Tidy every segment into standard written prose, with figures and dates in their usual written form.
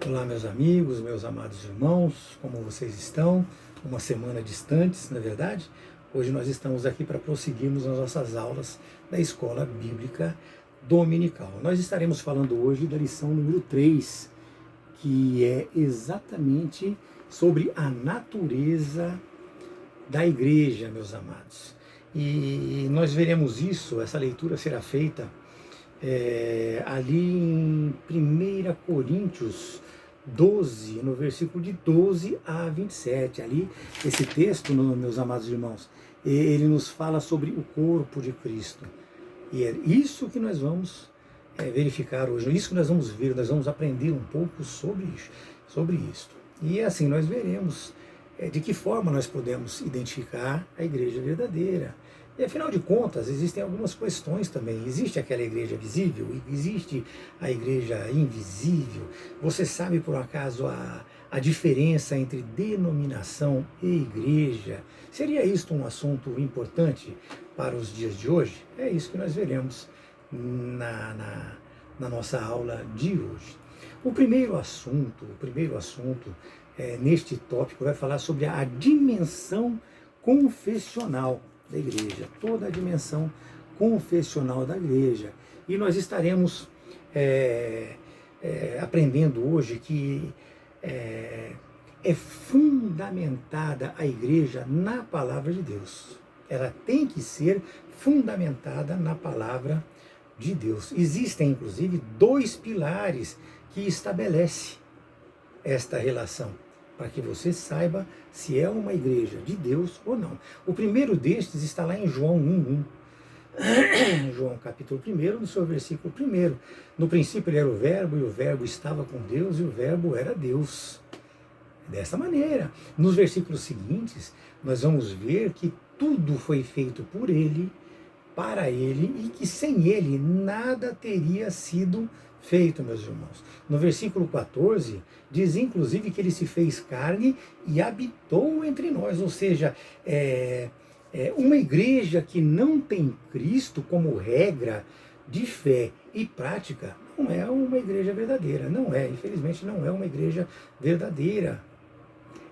Olá, meus amigos, meus amados irmãos, como vocês estão? Uma semana distantes, na verdade. Hoje nós estamos aqui para prosseguirmos as nossas aulas da Escola Bíblica Dominical. Nós estaremos falando hoje da lição número 3, que é exatamente sobre a natureza da igreja, meus amados. E nós veremos isso, essa leitura será feita ali em 1 Coríntios 12, no versículo de 12 a 27. Ali, esse texto, meus amados irmãos, ele nos fala sobre o corpo de Cristo. E é isso que nós vamos verificar hoje, isso que nós vamos ver, nós vamos aprender um pouco sobre isso. E assim nós veremos de que forma nós podemos identificar a igreja verdadeira. E afinal de contas, existem algumas questões também. Existe aquela igreja visível, existe a igreja invisível. Você sabe por acaso a diferença entre denominação e igreja? Seria isto um assunto importante para os dias de hoje? É isso que nós veremos na nossa aula de hoje. O primeiro assunto neste tópico vai falar sobre a dimensão confessional da igreja, toda a dimensão confessional da igreja. E nós estaremos aprendendo hoje que é fundamentada a igreja na palavra de Deus. Ela tem que ser fundamentada na palavra de Deus. Existem, inclusive, dois pilares que estabelecem esta relação, para que você saiba se é uma igreja de Deus ou não. O primeiro destes está lá em João 1:1. João capítulo 1, no seu versículo 1. No princípio ele era o verbo, e o verbo estava com Deus, e o verbo era Deus. Dessa maneira, nos versículos seguintes, nós vamos ver que tudo foi feito por ele, para ele, e que sem ele nada teria sido feito, meus irmãos. No versículo 14, diz inclusive que ele se fez carne e habitou entre nós, ou seja, uma igreja que não tem Cristo como regra de fé e prática, não é uma igreja verdadeira, infelizmente não é uma igreja verdadeira.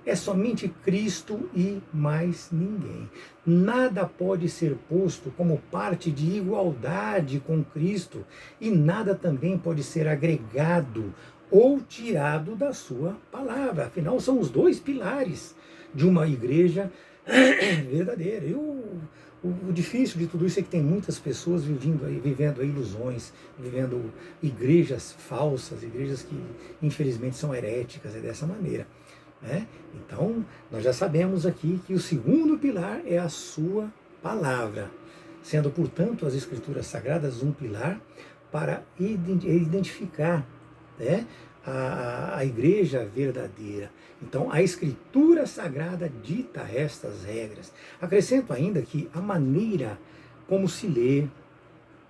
É somente Cristo e mais ninguém. Nada pode ser posto como parte de igualdade com Cristo e nada também pode ser agregado ou tirado da sua palavra. Afinal, são os dois pilares de uma igreja verdadeira. E o difícil de tudo isso é que tem muitas pessoas vivendo ilusões, vivendo igrejas falsas, igrejas que infelizmente são heréticas, é dessa maneira. Então, nós já sabemos aqui que o segundo pilar é a sua palavra, sendo, portanto, as Escrituras Sagradas um pilar para identificar a igreja verdadeira. Então, a Escritura Sagrada dita estas regras. Acrescento ainda que a maneira como se lê,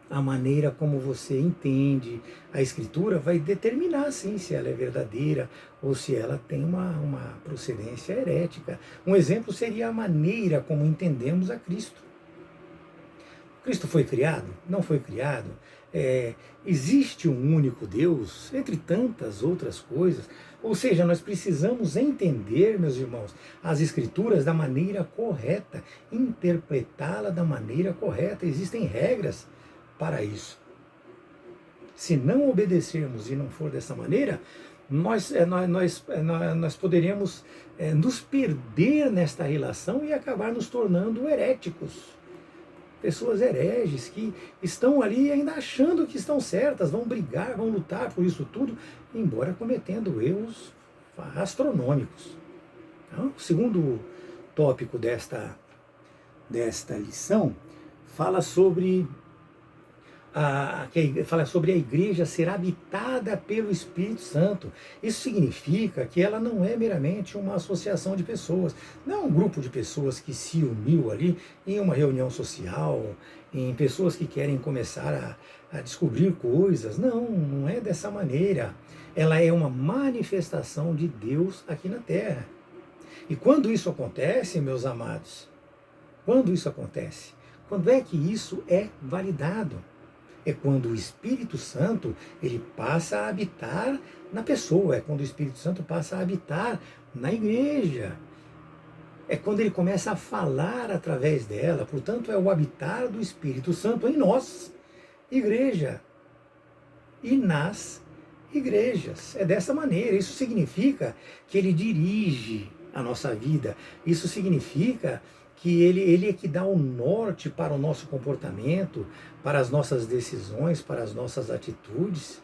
a maneira como você entende a Escritura vai determinar, sim, se ela é verdadeira ou se ela tem uma procedência herética. Um exemplo seria a maneira como entendemos a Cristo. Cristo foi criado? Não foi criado? Existe um único Deus, entre tantas outras coisas. Ou seja, nós precisamos entender, meus irmãos, as Escrituras da maneira correta, interpretá-la da maneira correta. Existem regras para isso. Se não obedecermos e não for dessa maneira, nós poderemos nos perder nesta relação e acabar nos tornando heréticos. Pessoas hereges que estão ali ainda achando que estão certas, vão brigar, vão lutar por isso tudo, embora cometendo erros astronômicos. Então, o segundo tópico desta lição fala sobre a igreja ser habitada pelo Espírito Santo. Isso significa que ela não é meramente uma associação de pessoas, não é um grupo de pessoas que se uniu ali em uma reunião social, em pessoas que querem começar a descobrir coisas. Não é dessa maneira. Ela é uma manifestação de Deus aqui na Terra. E quando isso acontece, meus amados, quando é que isso é validado? É quando o Espírito Santo ele passa a habitar na pessoa, é quando o Espírito Santo passa a habitar na igreja. É quando ele começa a falar através dela, portanto é o habitar do Espírito Santo em nós, igreja, e nas igrejas. É dessa maneira, isso significa que ele dirige a nossa vida, isso significa que ele é que dá o norte para o nosso comportamento, para as nossas decisões, para as nossas atitudes.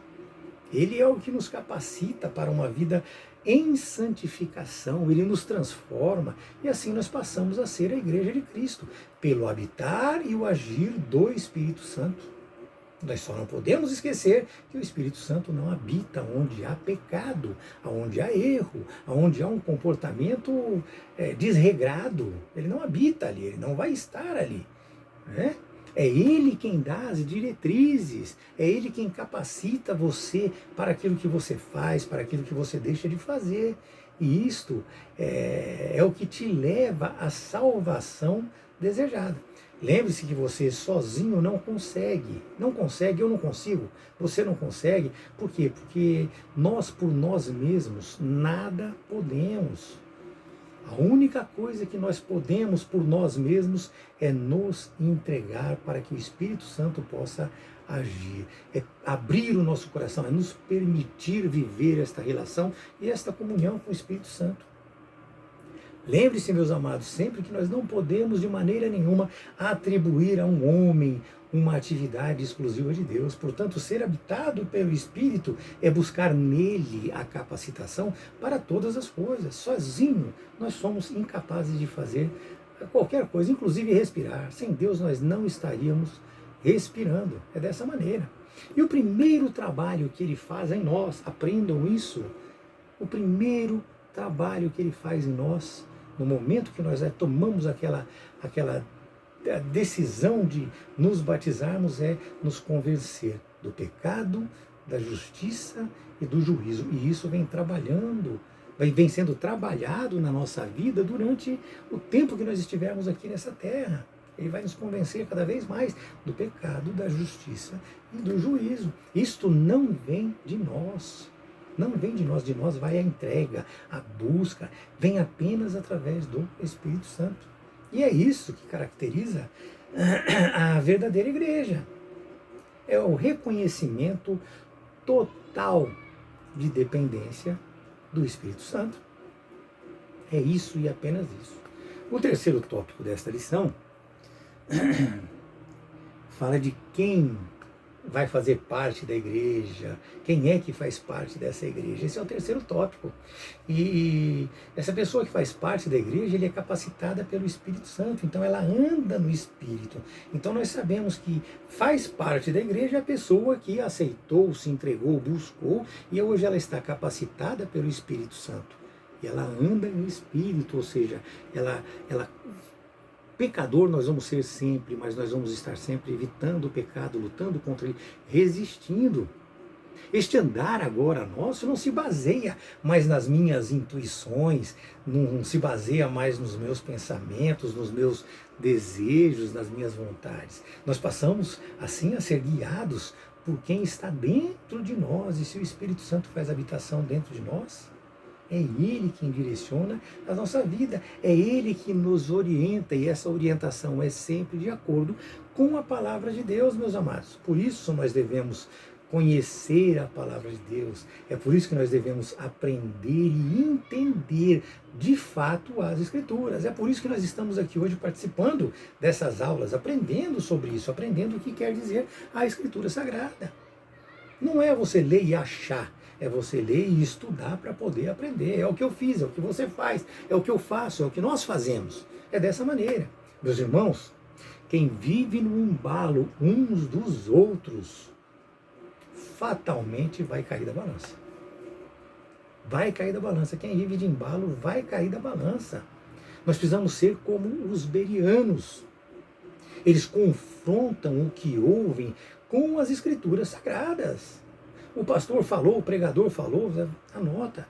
Ele é o que nos capacita para uma vida em santificação, ele nos transforma e assim nós passamos a ser a igreja de Cristo, pelo habitar e o agir do Espírito Santo. Nós só não podemos esquecer que o Espírito Santo não habita onde há pecado, onde há erro, onde há um comportamento desregrado. Ele não habita ali, ele não vai estar ali, né? É Ele quem dá as diretrizes, é Ele quem capacita você para aquilo que você faz, para aquilo que você deixa de fazer. E isto é o que te leva à salvação desejada. Lembre-se que você sozinho não consegue, eu não consigo, você não consegue. Por quê? Porque nós por nós mesmos nada podemos. A única coisa que nós podemos por nós mesmos é nos entregar para que o Espírito Santo possa agir. É abrir o nosso coração, é nos permitir viver esta relação e esta comunhão com o Espírito Santo. Lembre-se, meus amados, sempre que nós não podemos de maneira nenhuma atribuir a um homem uma atividade exclusiva de Deus. Portanto, ser habitado pelo Espírito é buscar nele a capacitação para todas as coisas. Sozinho, nós somos incapazes de fazer qualquer coisa, inclusive respirar. Sem Deus, nós não estaríamos respirando. É dessa maneira. E o primeiro trabalho que ele faz em nós, aprendam isso, o primeiro trabalho que ele faz em nós, no momento que nós tomamos aquela decisão de nos batizarmos, é nos convencer do pecado, da justiça e do juízo. E isso vem sendo trabalhado na nossa vida durante o tempo que nós estivermos aqui nessa terra. Ele vai nos convencer cada vez mais do pecado, da justiça e do juízo. Isto não vem de nós. Não vem de nós vai a entrega, a busca, vem apenas através do Espírito Santo. E é isso que caracteriza a verdadeira igreja. É o reconhecimento total de dependência do Espírito Santo. É isso e apenas isso. O terceiro tópico desta lição fala de quem vai fazer parte da igreja, quem é que faz parte dessa igreja. Esse é o terceiro tópico. E essa pessoa que faz parte da igreja, ele é capacitada pelo Espírito Santo, então ela anda no Espírito. Então nós sabemos que faz parte da igreja a pessoa que aceitou, se entregou, buscou, e hoje ela está capacitada pelo Espírito Santo. E ela anda no Espírito, ou seja, ela pecador nós vamos ser sempre, mas nós vamos estar sempre evitando o pecado, lutando contra ele, resistindo. Este andar agora nosso não se baseia mais nas minhas intuições, não se baseia mais nos meus pensamentos, nos meus desejos, nas minhas vontades. Nós passamos assim a ser guiados por quem está dentro de nós, e se o Espírito Santo faz habitação dentro de nós, é Ele quem direciona a nossa vida, é Ele que nos orienta, e essa orientação é sempre de acordo com a palavra de Deus, meus amados. Por isso nós devemos conhecer a palavra de Deus, é por isso que nós devemos aprender e entender de fato as Escrituras. É por isso que nós estamos aqui hoje participando dessas aulas, aprendendo sobre isso, aprendendo o que quer dizer a Escritura Sagrada. Não é você ler e achar, é você ler e estudar para poder aprender. É o que eu fiz, é o que você faz, é o que eu faço, é o que nós fazemos. É dessa maneira. Meus irmãos, quem vive no embalo uns dos outros, fatalmente vai cair da balança. Vai cair da balança. Quem vive de embalo vai cair da balança. Nós precisamos ser como os bereanos. Eles confrontam o que ouvem com as Escrituras Sagradas. o pastor falou, o pregador falou, anota,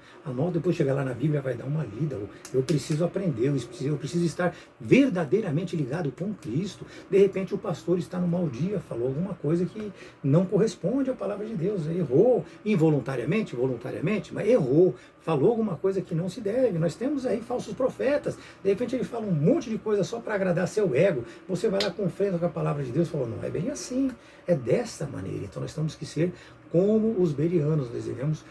depois chegar lá na Bíblia vai dar uma lida. Eu preciso aprender, eu preciso estar verdadeiramente ligado com Cristo. De repente o pastor está no mau dia, falou alguma coisa que não corresponde à palavra de Deus, errou, involuntariamente, voluntariamente, mas errou, falou alguma coisa que não se deve. Nós temos aí falsos profetas, de repente ele fala um monte de coisa só para agradar seu ego, você vai lá confronta com a palavra de Deus e fala, não é bem assim, é desta maneira. Então nós temos que ser como os bereanos, nós devemos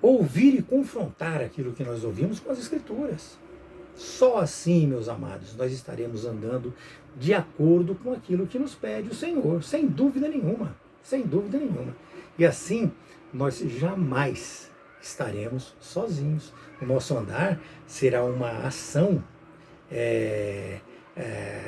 ouvir e confrontar aquilo que nós ouvimos com as Escrituras. Só assim, meus amados, nós estaremos andando de acordo com aquilo que nos pede o Senhor, sem dúvida nenhuma, sem dúvida nenhuma. E assim, nós jamais estaremos sozinhos. O nosso andar será uma ação,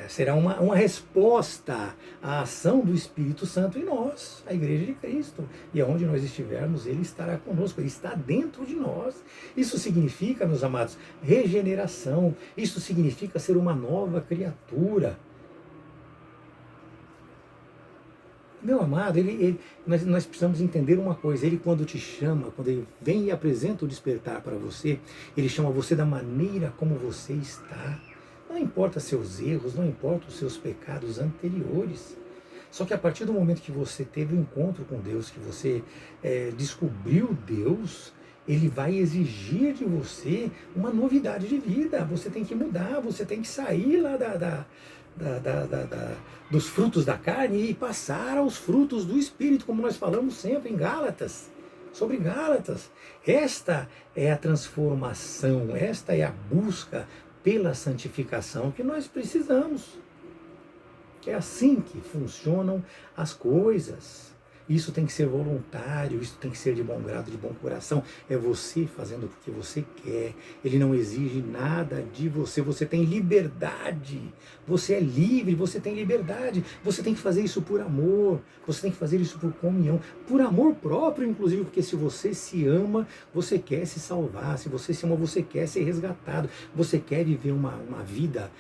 será uma resposta à ação do Espírito Santo em nós, a Igreja de Cristo. E aonde nós estivermos, Ele estará conosco, Ele está dentro de nós. Isso significa, meus amados, regeneração. Isso significa ser uma nova criatura. Meu amado, nós precisamos entender uma coisa. Ele, quando te chama, quando Ele vem e apresenta o despertar para você, Ele chama você da maneira como você está. Não importa seus erros, não importa os seus pecados anteriores. Só que a partir do momento que você teve um encontro com Deus, que você descobriu Deus, Ele vai exigir de você uma novidade de vida. Você tem que mudar, você tem que sair lá dos frutos da carne e passar aos frutos do Espírito, como nós falamos sempre em Gálatas. Sobre Gálatas. Esta é a transformação, esta é a busca pela santificação que nós precisamos. É assim que funcionam as coisas. Isso tem que ser voluntário, isso tem que ser de bom grado, de bom coração. É você fazendo porque você quer. Ele não exige nada de você. Você tem liberdade. Você é livre, você tem liberdade. Você tem que fazer isso por amor. Você tem que fazer isso por comunhão. Por amor próprio, inclusive, porque se você se ama, você quer se salvar. Se você se ama, você quer ser resgatado. Você quer viver uma vida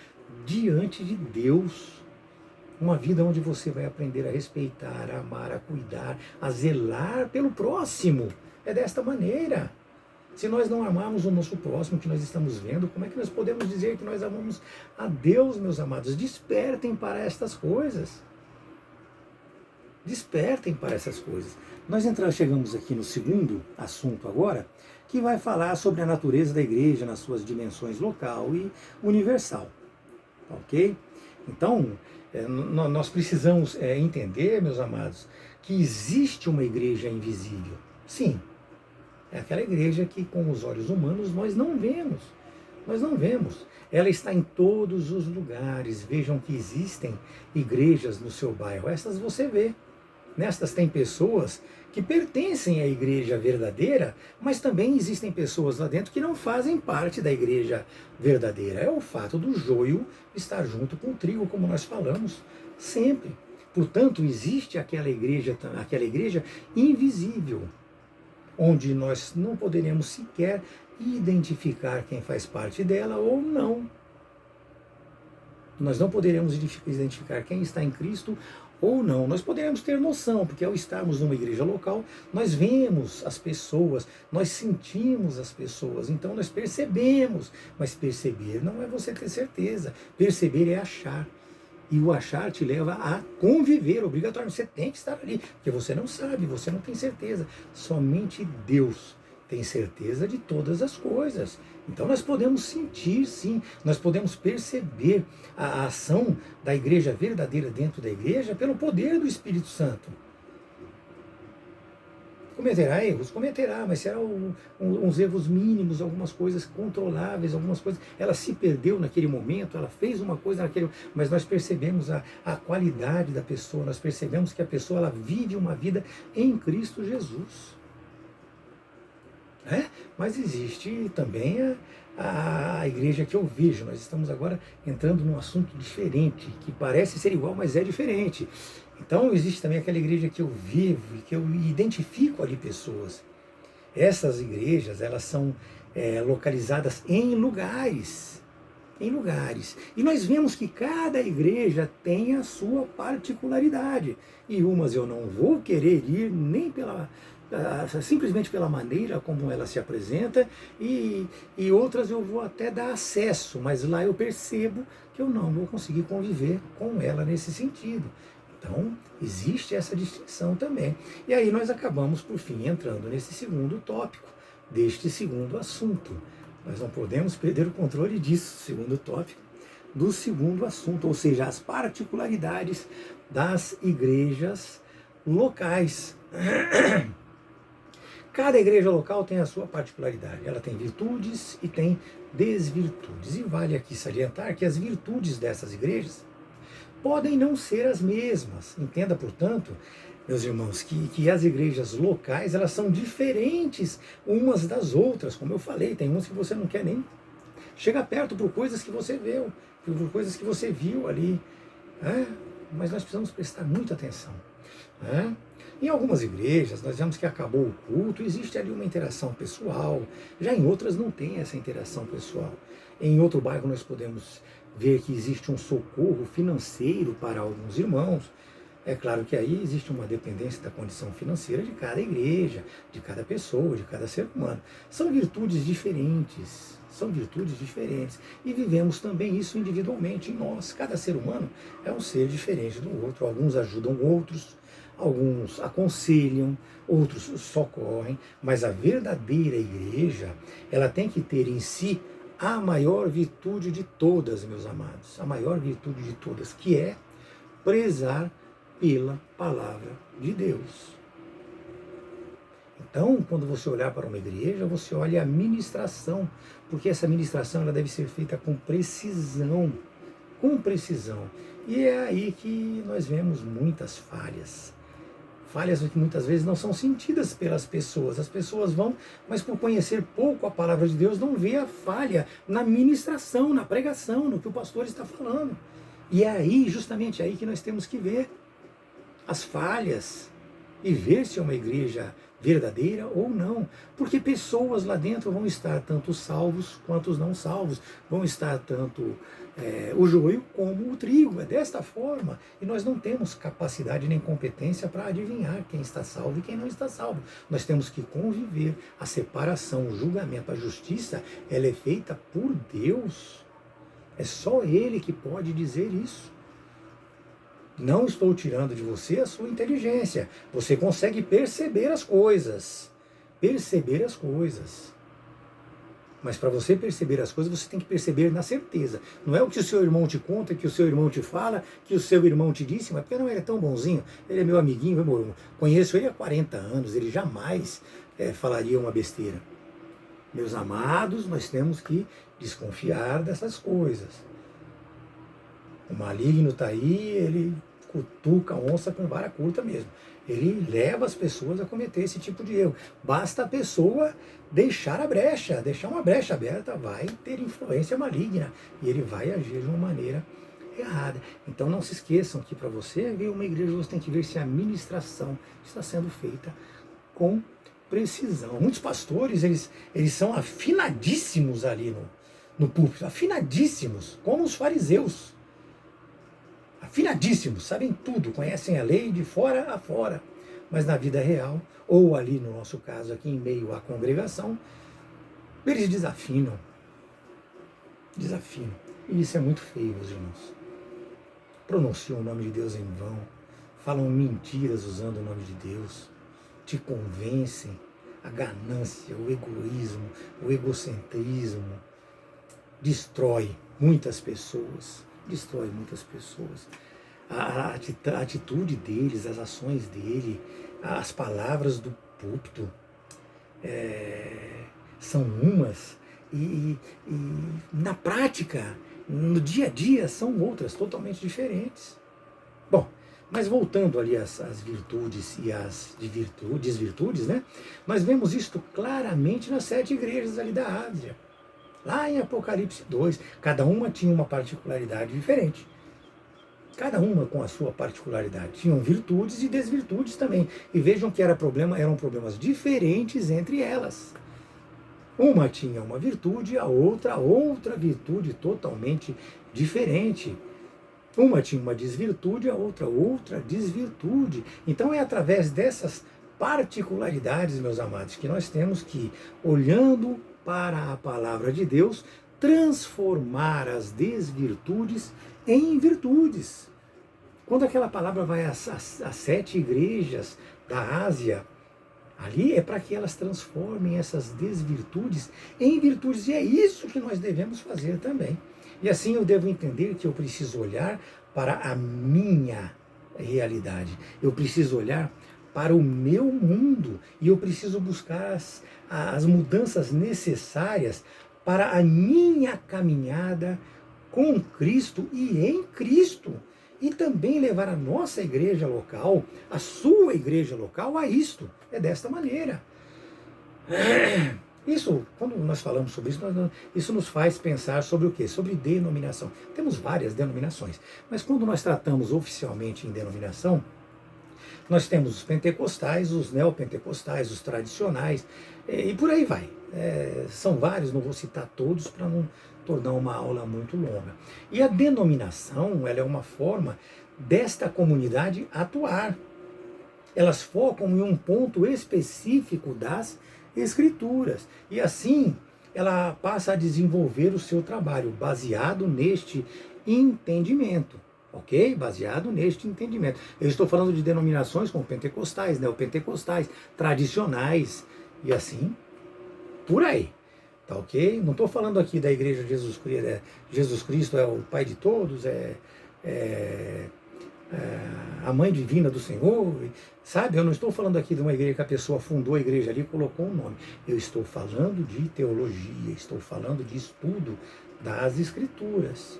diante de Deus. Uma vida onde você vai aprender a respeitar, a amar, a cuidar, a zelar pelo próximo. É desta maneira. Se nós não amarmos o nosso próximo que nós estamos vendo, como é que nós podemos dizer que nós amamos a Deus, meus amados? Despertem para estas coisas. Despertem para essas coisas. Nós chegamos aqui no segundo assunto agora, que vai falar sobre a natureza da igreja nas suas dimensões local e universal. Ok? Então, nós precisamos entender, meus amados, que existe uma igreja invisível. Sim, é aquela igreja que com os olhos humanos nós não vemos. Nós não vemos. Ela está em todos os lugares. Vejam que existem igrejas no seu bairro. Essas você vê. Nestas tem pessoas que pertencem à igreja verdadeira, mas também existem pessoas lá dentro que não fazem parte da igreja verdadeira. É o fato do joio estar junto com o trigo, como nós falamos sempre. Portanto, existe aquela igreja invisível, onde nós não poderemos sequer identificar quem faz parte dela ou não. Nós não poderemos identificar quem está em Cristo ou não. Nós poderemos ter noção, porque ao estarmos numa igreja local, nós vemos as pessoas, nós sentimos as pessoas, então nós percebemos. Mas perceber não é você ter certeza, perceber é achar. E o achar te leva a conviver obrigatoriamente. Você tem que estar ali, porque você não sabe, você não tem certeza. Somente Deus tem certeza de todas as coisas. Então nós podemos sentir, sim, nós podemos perceber a ação da igreja verdadeira dentro da igreja pelo poder do Espírito Santo. Cometerá erros? Cometerá, mas serão uns erros mínimos, algumas coisas controláveis, algumas coisas. Ela se perdeu naquele momento, ela fez uma coisa naquele, mas nós percebemos a qualidade da pessoa, nós percebemos que a pessoa ela vive uma vida em Cristo Jesus. Mas existe também a igreja que eu vejo. Nós estamos agora entrando num assunto diferente, que parece ser igual, mas é diferente. Então existe também aquela igreja que eu vivo e que eu identifico ali pessoas. Essas igrejas, elas são localizadas em lugares. Em lugares. E nós vemos que cada igreja tem a sua particularidade. E umas eu não vou querer ir nem simplesmente pela maneira como ela se apresenta, e outras eu vou até dar acesso, mas lá eu percebo que eu não vou conseguir conviver com ela nesse sentido. Então, existe essa distinção também. E aí nós acabamos, por fim, entrando nesse segundo tópico, deste segundo assunto. Nós não podemos perder o controle disso, segundo tópico, do segundo assunto, ou seja, as particularidades das igrejas locais. Cada igreja local tem a sua particularidade. Ela tem virtudes e tem desvirtudes. E vale aqui salientar que as virtudes dessas igrejas podem não ser as mesmas. Entenda, portanto, meus irmãos, que as igrejas locais, elas são diferentes umas das outras. Como eu falei, tem umas que você não quer nem chegar perto por coisas que você viu, por coisas que você viu ali. Mas nós precisamos prestar muita atenção. Em algumas igrejas, nós vemos que acabou o culto, existe ali uma interação pessoal. Já em outras não tem essa interação pessoal. Em outro bairro nós podemos ver que existe um socorro financeiro para alguns irmãos. É claro que aí existe uma dependência da condição financeira de cada igreja, de cada pessoa, de cada ser humano. São virtudes diferentes. E vivemos também isso individualmente em nós. Cada ser humano é um ser diferente do outro. Alguns ajudam outros, alguns aconselham, outros socorrem, mas a verdadeira igreja, ela tem que ter em si a maior virtude de todas, meus amados, a maior virtude de todas, que é prezar pela palavra de Deus. Então, quando você olhar para uma igreja, você olha a ministração, porque essa ministração ela deve ser feita com precisão, E é aí que nós vemos muitas falhas que muitas vezes não são sentidas pelas pessoas. As pessoas vão, mas por conhecer pouco a palavra de Deus, não vê a falha na ministração, na pregação, no que o pastor está falando. E é aí, justamente aí, que nós temos que ver as falhas e ver se é uma igreja verdadeira ou não, porque pessoas lá dentro vão estar tanto salvos quanto os não salvos, vão estar tanto o joio como o trigo, é desta forma, e nós não temos capacidade nem competência para adivinhar quem está salvo e quem não está salvo. Nós temos que conviver. A separação, o julgamento, a justiça, ela é feita por Deus. É só Ele que pode dizer isso. Não estou tirando de você a sua inteligência. Você consegue perceber as coisas. Mas para você perceber as coisas, você tem que perceber na certeza. Não é o que o seu irmão te conta, que o seu irmão te fala, que o seu irmão te disse, mas porque não, ele é tão bonzinho, ele é meu amiguinho, eu conheço ele há 40 anos, ele jamais falaria uma besteira. Meus amados, nós temos que desconfiar dessas coisas. O maligno está aí, ele cutuca a onça com vara curta mesmo. Ele leva as pessoas a cometer esse tipo de erro. Basta a pessoa deixar uma brecha aberta, vai ter influência maligna e ele vai agir de uma maneira errada. Então não se esqueçam que para você ver uma igreja, você tem que ver se a ministração está sendo feita com precisão. Muitos pastores, eles são afinadíssimos ali no púlpito, afinadíssimos, como os fariseus. Afinadíssimos, sabem tudo, conhecem a lei de fora a fora, mas na vida real, ou ali no nosso caso, aqui em meio à congregação, eles desafinam. E isso é muito feio, meus irmãos. Pronunciam o nome de Deus em vão, falam mentiras usando o nome de Deus, te convencem. A ganância, o egoísmo, o egocentrismo destrói muitas pessoas. A atitude deles, as ações dele, as palavras do púlpito são umas e na prática, no dia a dia, são outras, totalmente diferentes. Bom, mas voltando ali às virtudes e às desvirtudes, né? Nós vemos isto claramente nas 7 igrejas ali da Ásia. Lá em Apocalipse 2, cada uma tinha uma particularidade diferente. Cada uma com a sua particularidade. Tinham virtudes e desvirtudes também. E vejam que eram problemas diferentes entre elas. Uma tinha uma virtude, a outra virtude totalmente diferente. Uma tinha uma desvirtude, a outra desvirtude. Então é através dessas particularidades, meus amados, que nós temos que, olhando para a palavra de Deus, transformar as desvirtudes em virtudes. Quando aquela palavra vai às 7 igrejas da Ásia, ali é para que elas transformem essas desvirtudes em virtudes. E é isso que nós devemos fazer também. E assim eu devo entender que eu preciso olhar para a minha realidade. Eu preciso olhar para o meu mundo. E eu preciso buscar as mudanças necessárias para a minha caminhada com Cristo e em Cristo. E também levar a nossa igreja local, a sua igreja local, a isto. É desta maneira. Isso, quando nós falamos sobre isso, isso nos faz pensar sobre o quê? Sobre denominação. Temos várias denominações, mas quando nós tratamos oficialmente em denominação, nós temos os pentecostais, os neopentecostais, os tradicionais, e por aí vai. São vários, não vou citar todos para não tornar uma aula muito longa. E a denominação, ela é uma forma desta comunidade atuar. Elas focam em um ponto específico das Escrituras. E assim, ela passa a desenvolver o seu trabalho baseado neste entendimento. Ok? Baseado neste entendimento. Eu estou falando de denominações como pentecostais, neopentecostais, tradicionais e assim por aí. Tá ok? Não estou falando aqui da igreja de Jesus Cristo, Jesus Cristo é o Pai de todos, a mãe divina do Senhor, sabe? Eu não estou falando aqui de uma igreja que a pessoa fundou a igreja ali e colocou um nome. Eu estou falando de teologia, estou falando de estudo das Escrituras.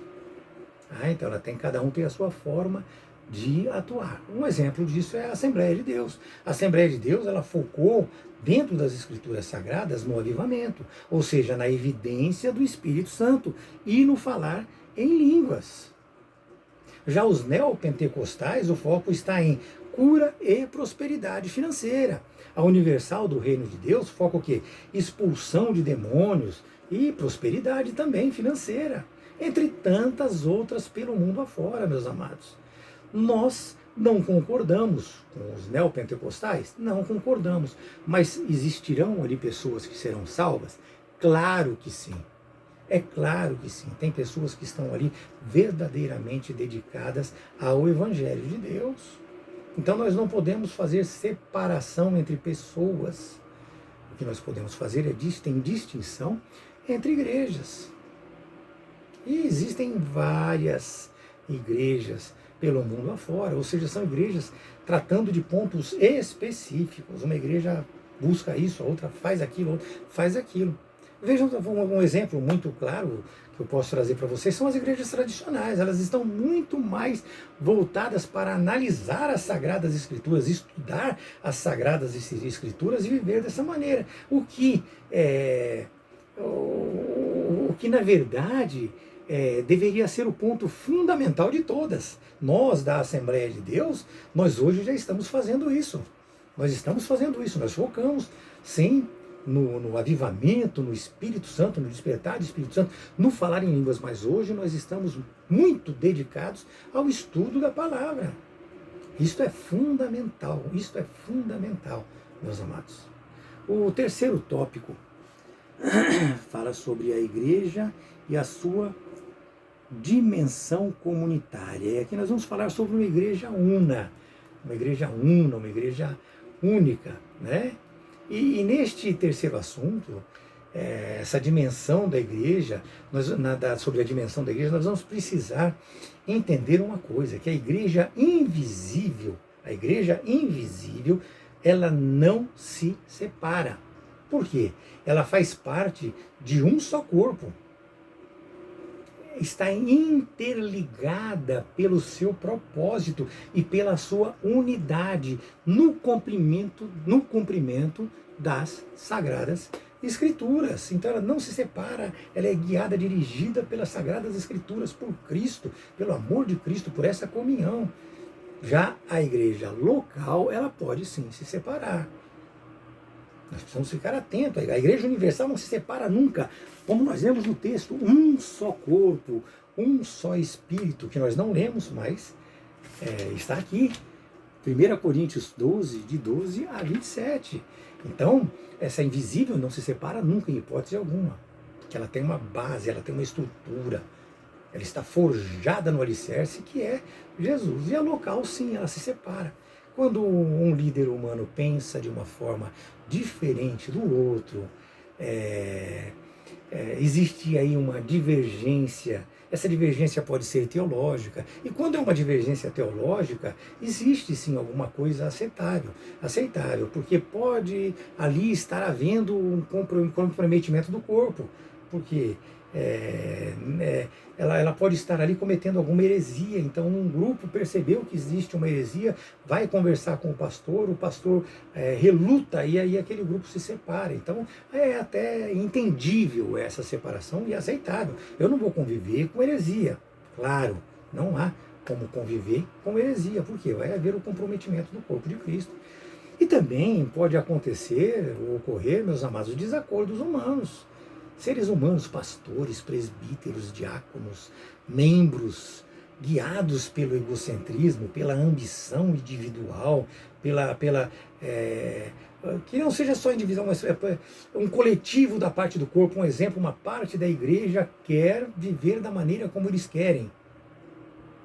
Então cada um tem a sua forma de atuar. Um exemplo disso é a Assembleia de Deus. A Assembleia de Deus, ela focou dentro das Escrituras Sagradas no avivamento, ou seja, na evidência do Espírito Santo e no falar em línguas. Já os neopentecostais, o foco está em cura e prosperidade financeira. A Universal do Reino de Deus foca o quê? Expulsão de demônios e prosperidade também financeira. Entre tantas outras pelo mundo afora, meus amados. Nós não concordamos com os neopentecostais? Não concordamos. Mas existirão ali pessoas que serão salvas? Claro que sim. É claro que sim. Tem pessoas que estão ali verdadeiramente dedicadas ao Evangelho de Deus. Então nós não podemos fazer separação entre pessoas. O que nós podemos fazer tem distinção entre igrejas. E existem várias igrejas pelo mundo afora, ou seja, são igrejas tratando de pontos específicos. Uma igreja busca isso, a outra faz aquilo, a outra faz aquilo. Vejam um exemplo muito claro que eu posso trazer para vocês, são as igrejas tradicionais. Elas estão muito mais voltadas para analisar as Sagradas Escrituras, estudar as Sagradas Escrituras e viver dessa maneira. O que na verdade deveria ser o ponto fundamental de todas. Nós, da Assembleia de Deus, nós hoje já estamos fazendo isso. Nós focamos, sim, no avivamento, no Espírito Santo, no despertar do Espírito Santo, no falar em línguas, mas hoje nós estamos muito dedicados ao estudo da palavra. Isto é fundamental, meus amados. O terceiro tópico fala sobre a igreja e a sua dimensão comunitária. E aqui nós vamos falar sobre uma igreja una, uma igreja única, né? E neste terceiro assunto, essa dimensão da igreja, sobre a dimensão da igreja, nós vamos precisar entender uma coisa, que a igreja invisível, ela não se separa. Por quê? Ela faz parte de um só corpo. Está interligada pelo seu propósito e pela sua unidade no cumprimento das Sagradas Escrituras. Então ela não se separa, ela é guiada, dirigida pelas Sagradas Escrituras, por Cristo, pelo amor de Cristo, por essa comunhão. Já a igreja local, ela pode sim se separar. Nós precisamos ficar atentos. A igreja universal não se separa nunca. Como nós lemos no texto, um só corpo, um só espírito, que nós não lemos, mas está aqui. 1 Coríntios 12, de 12 a 27. Então, essa invisível não se separa nunca, em hipótese alguma. Porque ela tem uma base, ela tem uma estrutura. Ela está forjada no alicerce que é Jesus. E a local, sim, ela se separa. Quando um líder humano pensa de uma forma diferente do outro, existe aí uma divergência. Essa divergência pode ser teológica. E quando é uma divergência teológica, existe sim alguma coisa aceitável, porque pode ali estar havendo um comprometimento do corpo, porque ela pode estar ali cometendo alguma heresia. Então um grupo percebeu que existe uma heresia, vai conversar com o pastor reluta e aí aquele grupo se separa. Então é até entendível essa separação e aceitável. Eu não vou conviver com heresia, claro, não há como conviver com heresia, porque vai haver o comprometimento do corpo de Cristo. E também pode acontecer, ou ocorrer, meus amados, desacordos humanos. Seres humanos, pastores, presbíteros, diáconos, membros, guiados pelo egocentrismo, pela ambição individual, que não seja só individual, mas um coletivo da parte do corpo. Um exemplo, uma parte da igreja quer viver da maneira como eles querem.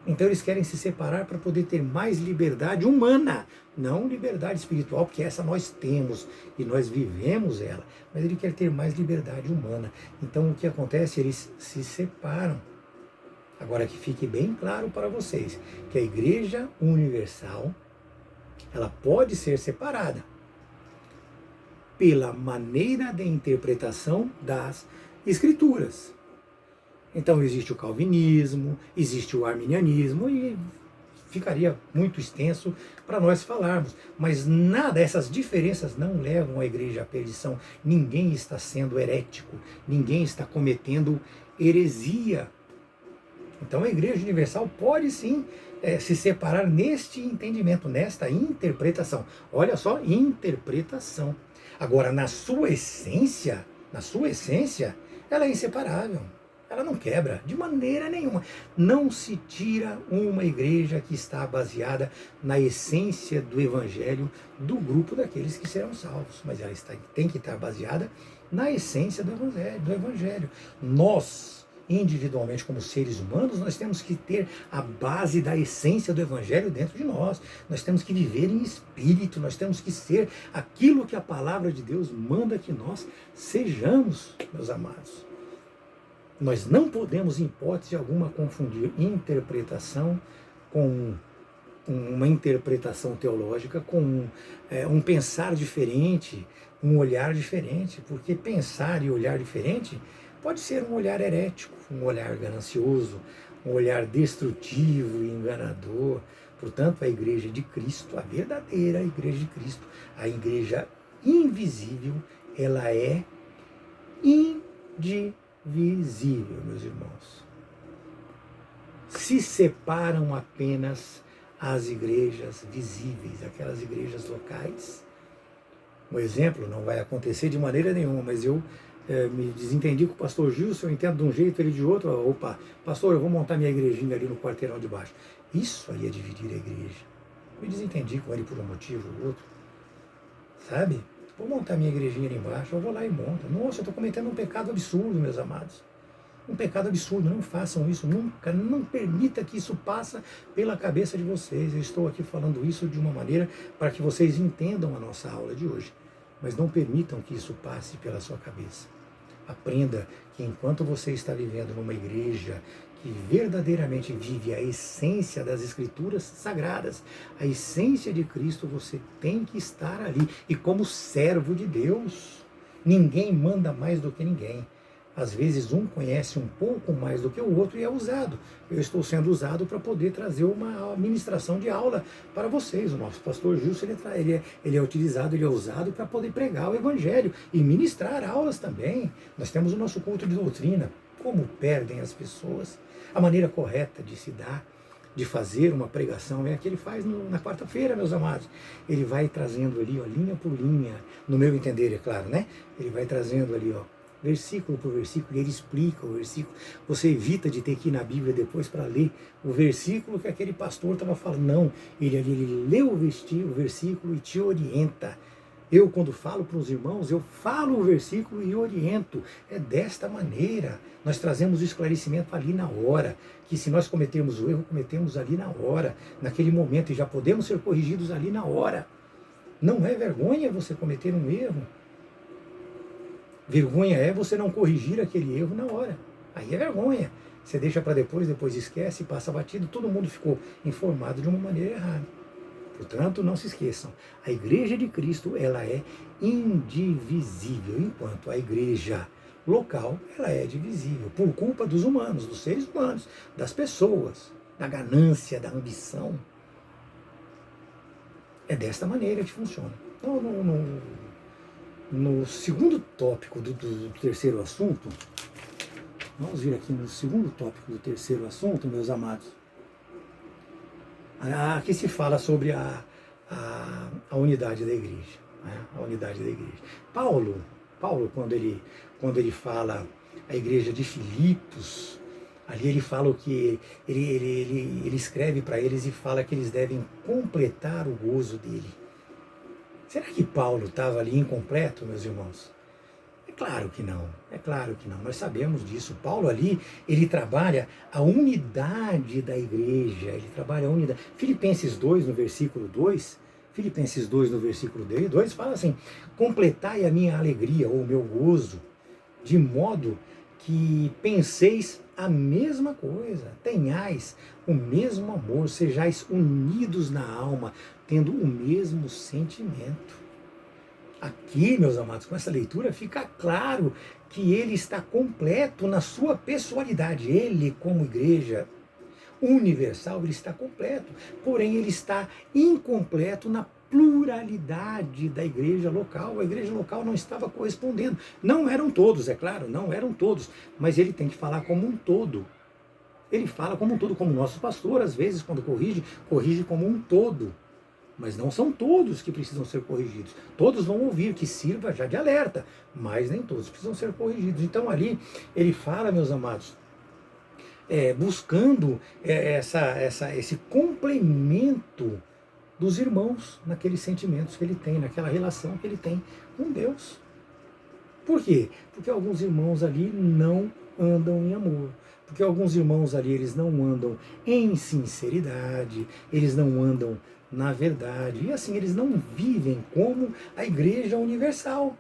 Então eles querem se separar para poder ter mais liberdade humana, não liberdade espiritual, porque essa nós temos e nós vivemos ela, mas ele quer ter mais liberdade humana. Então o que acontece? Eles se separam. Agora que fique bem claro para vocês que a Igreja Universal, ela pode ser separada pela maneira de interpretação das Escrituras. Então existe o calvinismo, existe o arminianismo, e ficaria muito extenso para nós falarmos. Mas nada, essas diferenças não levam a igreja à perdição. Ninguém está sendo herético, ninguém está cometendo heresia. Então a Igreja Universal pode sim se separar neste entendimento, nesta interpretação. Olha só, interpretação. Agora, na sua essência, ela é inseparável. Ela não quebra de maneira nenhuma. Não se tira uma igreja que está baseada na essência do Evangelho do grupo daqueles que serão salvos. Mas ela tem que estar baseada na essência do Evangelho. Nós, individualmente, como seres humanos, nós temos que ter a base da essência do Evangelho dentro de nós. Nós temos que viver em espírito, nós temos que ser aquilo que a palavra de Deus manda que nós sejamos, meus amados. Nós não podemos, em hipótese alguma, confundir interpretação com uma interpretação teológica, com um pensar diferente, um olhar diferente, porque pensar e olhar diferente pode ser um olhar herético, um olhar ganancioso, um olhar destrutivo e enganador. Portanto, a Igreja de Cristo, a verdadeira Igreja de Cristo, a Igreja invisível, ela é indivisível, meus irmãos. Se separam apenas as igrejas visíveis, aquelas igrejas locais. Um exemplo, não vai acontecer de maneira nenhuma, mas eu me desentendi com o pastor Gilson, eu entendo de um jeito, ele de outro. Opa, pastor, eu vou montar minha igrejinha ali no quarteirão de baixo. Isso aí é dividir a igreja. Me desentendi com ele por um motivo ou outro, sabe? Vou montar minha igrejinha ali embaixo, eu vou lá e monto. Nossa, eu estou cometendo um pecado absurdo, meus amados. Um pecado absurdo, não façam isso nunca, não permita que isso passe pela cabeça de vocês. Eu estou aqui falando isso de uma maneira para que vocês entendam a nossa aula de hoje, mas não permitam que isso passe pela sua cabeça. Aprenda que enquanto você está vivendo numa igreja que verdadeiramente vive a essência das Escrituras Sagradas, a essência de Cristo, você tem que estar ali. E como servo de Deus, ninguém manda mais do que ninguém. Às vezes um conhece um pouco mais do que o outro e é usado. Eu estou sendo usado para poder trazer uma ministração de aula para vocês. O nosso pastor Gilson, ele é utilizado, ele é usado para poder pregar o Evangelho e ministrar aulas também. Nós temos o nosso culto de doutrina. Como perdem as pessoas? A maneira correta de se dar, de fazer uma pregação é a que ele faz na quarta-feira, meus amados. Ele vai trazendo ali, ó, linha por linha, no meu entender, é claro, né? Ele vai trazendo ali, ó, versículo por versículo, e ele explica o versículo. Você evita de ter que ir na Bíblia depois para ler o versículo que aquele pastor estava falando. Não, ele lê o versículo e te orienta. Eu, quando falo para os irmãos, eu falo o versículo e oriento. É desta maneira. Nós trazemos o esclarecimento ali na hora. Que se nós cometermos o erro, cometemos ali na hora, naquele momento, e já podemos ser corrigidos ali na hora. Não é vergonha você cometer um erro. Vergonha é você não corrigir aquele erro na hora. Aí é vergonha. Você deixa para depois esquece, passa batido, todo mundo ficou informado de uma maneira errada. Portanto, não se esqueçam, a Igreja de Cristo, ela é indivisível, enquanto a igreja local, ela é divisível, por culpa dos humanos, dos seres humanos, das pessoas, da ganância, da ambição. É desta maneira que funciona. Então, no segundo tópico do terceiro assunto, vamos vir aqui no segundo tópico do terceiro assunto, meus amados. Aqui se fala sobre a unidade da igreja. Né? A unidade da igreja. Paulo, quando ele fala a igreja de Filipos, ali ele fala o que ele escreve para eles e fala que eles devem completar o gozo dele. Será que Paulo estava ali incompleto, meus irmãos? É claro que não, nós sabemos disso. Paulo ali, ele trabalha a unidade da igreja, ele trabalha a unidade. Filipenses 2, no versículo 2, fala assim: completai a minha alegria, ou o meu gozo, de modo que penseis a mesma coisa, tenhais o mesmo amor, sejais unidos na alma, tendo o mesmo sentimento. Aqui, meus amados, com essa leitura fica claro que ele está completo na sua pessoalidade. Ele, como igreja universal, ele está completo. Porém, ele está incompleto na pluralidade da igreja local. A igreja local não estava correspondendo. Não eram todos, é claro, não eram todos. Mas ele tem que falar como um todo. Ele fala como um todo, como nosso pastor, às vezes, quando corrige como um todo. Mas não são todos que precisam ser corrigidos. Todos vão ouvir, que sirva já de alerta, mas nem todos precisam ser corrigidos. Então ali ele fala, meus amados, buscando esse complemento dos irmãos naqueles sentimentos que ele tem, naquela relação que ele tem com Deus. Por quê? Porque alguns irmãos ali não andam em amor. Porque alguns irmãos ali, eles não andam em sinceridade, eles não andam na verdade, e assim eles não vivem como a igreja universal.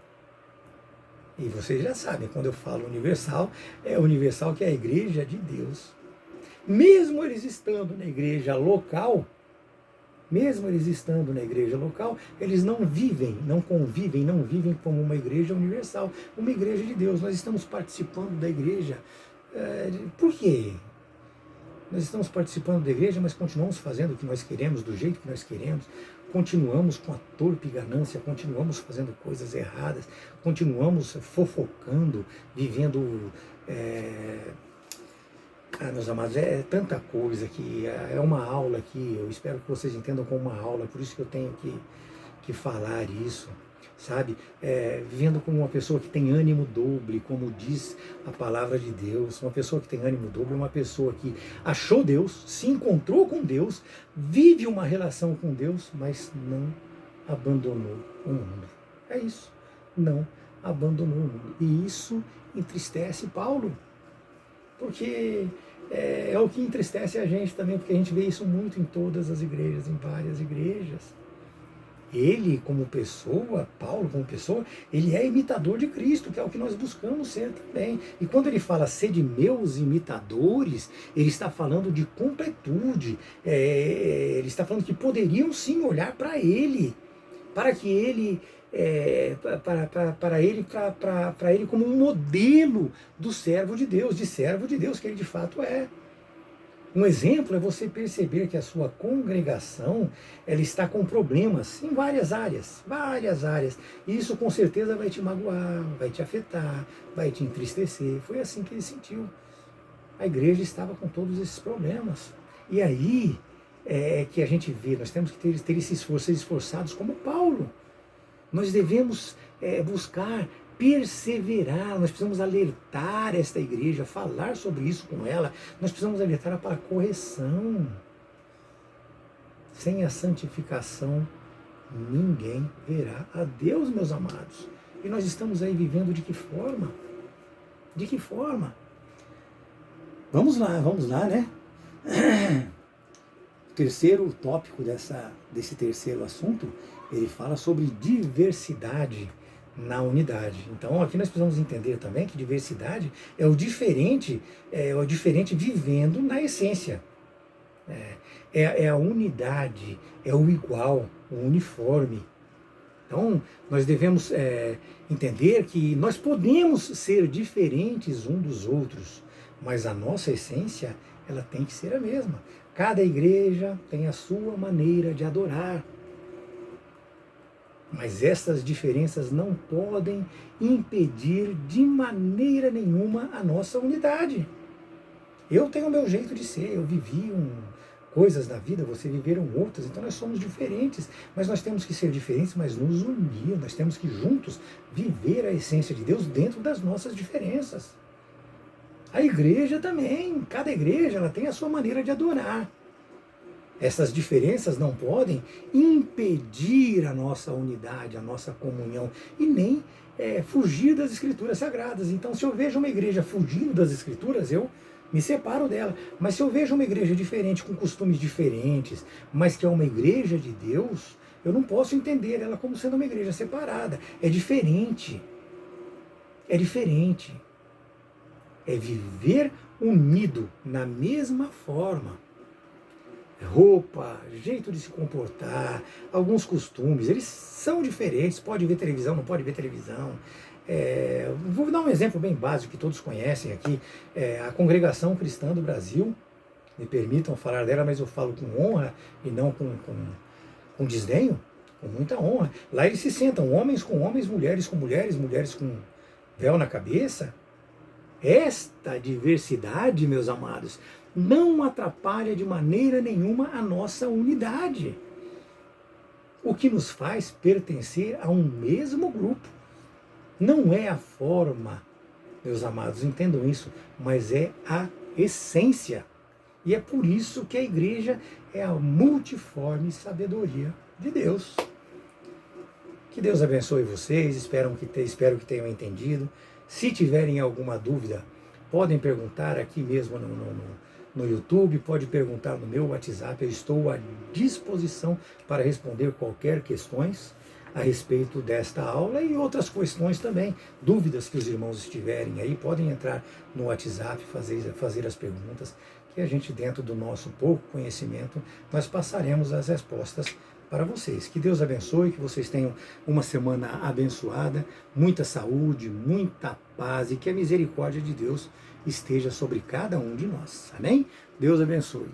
E vocês já sabem, quando eu falo universal, é universal que é a igreja de Deus. Mesmo eles estando na igreja local, eles não vivem, não convivem, não vivem como uma igreja universal, uma igreja de Deus. Nós estamos participando da igreja, por quê? Nós estamos participando da igreja, mas continuamos fazendo o que nós queremos, do jeito que nós queremos, continuamos com a torpe ganância, continuamos fazendo coisas erradas, continuamos fofocando, vivendo... meus amados, é tanta coisa que é uma aula aqui, eu espero que vocês entendam como uma aula, por isso que eu tenho que falar isso, sabe? Vivendo como uma pessoa que tem ânimo doble, como diz a palavra de Deus. Uma pessoa que tem ânimo doble é uma pessoa que achou Deus, se encontrou com Deus, vive uma relação com Deus, mas não abandonou o mundo. É isso, não abandonou o mundo. E isso entristece Paulo, porque é o que entristece a gente também, porque a gente vê isso muito em todas as igrejas, em várias igrejas. Ele, como pessoa, Paulo, como pessoa, ele é imitador de Cristo, que é o que nós buscamos ser também. E quando ele fala sede meus imitadores, ele está falando de completude. Ele está falando que poderiam sim olhar para ele, para que ele, para ele como um modelo do servo de Deus que ele de fato é. Um exemplo é você perceber que a sua congregação, ela está com problemas em várias áreas. E isso com certeza vai te magoar, vai te afetar, vai te entristecer. Foi assim que ele sentiu. A igreja estava com todos esses problemas. E aí que a gente vê, nós temos que ter esse esforço, ser esforçados como Paulo. Nós devemos buscar perseverar, nós precisamos alertar esta igreja, falar sobre isso com ela, nós precisamos alertar para a correção. Sem a santificação, ninguém verá a Deus, meus amados. E nós estamos aí vivendo de que forma? De que forma? Vamos lá, né? O terceiro tópico desse terceiro assunto, ele fala sobre diversidade na unidade. Então aqui nós precisamos entender também que diversidade é o diferente vivendo na essência. É a unidade, é o igual, o uniforme. Então nós devemos entender que nós podemos ser diferentes uns dos outros, mas a nossa essência, ela tem que ser a mesma. Cada igreja tem a sua maneira de adorar. Mas essas diferenças não podem impedir de maneira nenhuma a nossa unidade. Eu tenho o meu jeito de ser, eu vivi coisas na vida, você viveram outras, então nós somos diferentes, mas nós temos que ser diferentes, mas nos unir, nós temos que juntos viver a essência de Deus dentro das nossas diferenças. A igreja também, cada igreja ela tem a sua maneira de adorar. Essas diferenças não podem impedir a nossa unidade, a nossa comunhão, e nem fugir das escrituras sagradas. Então, se eu vejo uma igreja fugindo das escrituras, eu me separo dela. Mas se eu vejo uma igreja diferente, com costumes diferentes, mas que é uma igreja de Deus, eu não posso entender ela como sendo uma igreja separada. É diferente. É diferente. É viver unido na mesma forma. Roupa, jeito de se comportar, alguns costumes, eles são diferentes. Pode ver televisão, não pode ver televisão. Vou dar um exemplo bem básico que todos conhecem aqui. A Congregação Cristã do Brasil, me permitam falar dela, mas eu falo com honra e não com desdenho, com muita honra. Lá eles se sentam, homens com homens, mulheres com mulheres, mulheres com véu na cabeça. Esta diversidade, meus amados, não atrapalha de maneira nenhuma a nossa unidade. O que nos faz pertencer a um mesmo grupo. Não é a forma, meus amados, entendam isso, mas é a essência. E é por isso que a igreja é a multiforme sabedoria de Deus. Que Deus abençoe vocês, espero que tenham entendido. Se tiverem alguma dúvida, podem perguntar aqui mesmo no YouTube, pode perguntar no meu WhatsApp, eu estou à disposição para responder qualquer questões a respeito desta aula e outras questões também, dúvidas que os irmãos estiverem aí, podem entrar no WhatsApp, fazer as perguntas, que a gente, dentro do nosso pouco conhecimento, nós passaremos as respostas para vocês. Que Deus abençoe, que vocês tenham uma semana abençoada, muita saúde, muita paz e que a misericórdia de Deus esteja sobre cada um de nós. Amém? Deus abençoe.